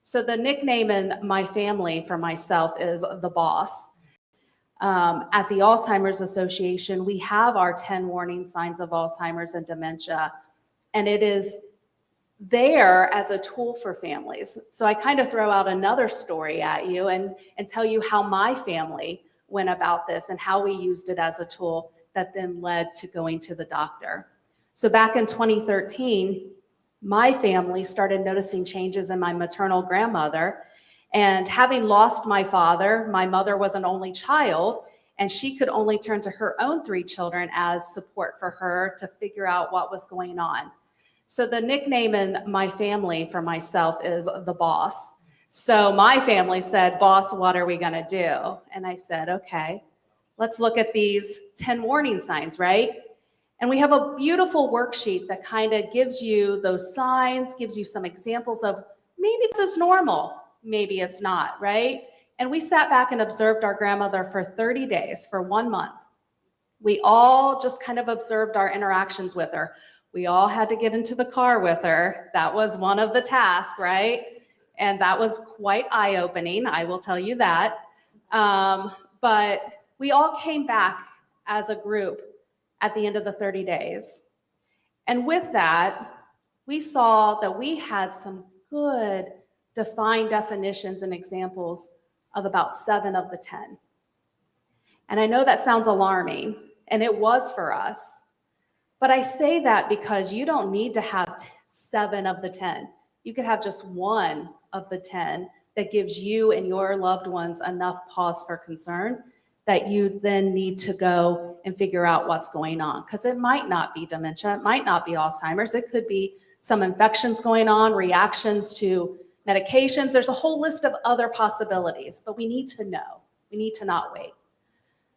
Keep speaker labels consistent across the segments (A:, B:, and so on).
A: So the nickname in my family for myself is the boss. At the Alzheimer's Association, we have our 10 warning signs of Alzheimer's and dementia, and it is there as a tool for families. So I kind of throw out another story at you and tell you how my family went about this and how we used it as a tool that then led to going to the doctor. So back in 2013, my family started noticing changes in my maternal grandmother. And having lost my father, my mother was an only child, and she could only turn to her own 3 children as support for her to figure out what was going on. So the nickname in my family for myself is the boss. So my family said, "Boss, what are we gonna do?" And I said, "Okay, let's look at these 10 warning signs," right? And we have a beautiful worksheet that kind of gives you those signs, gives you some examples of maybe this is normal, maybe it's not, right? And we sat back and observed our grandmother for 30 days, for 1 month. We all just kind of observed our interactions with her. We all had to get into the car with her. That was one of the tasks, right? And that was quite eye-opening, I will tell you that. But we all came back as a group at the end of the 30 days. And with that, we saw that we had some good defined definitions and examples of about 7 of the 10. And I know that sounds alarming, and it was for us. But I say that because you don't need to have 7 of the 10. You could have just 1 of the 10 that gives you and your loved ones enough pause for concern that you then need to go and figure out what's going on. Because it might not be dementia, it might not be Alzheimer's, it could be some infections going on, reactions to medications. There's a whole list of other possibilities, but we need to know. We need to not wait.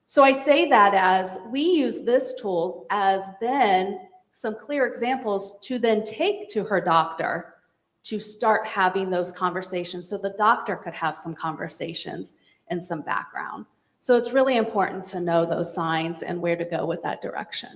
A: So I say that as we use this tool as then some clear examples to then take to her doctor to start having those conversations so the doctor could have some conversations and some background. So it's really important to know those signs and where to go with that direction.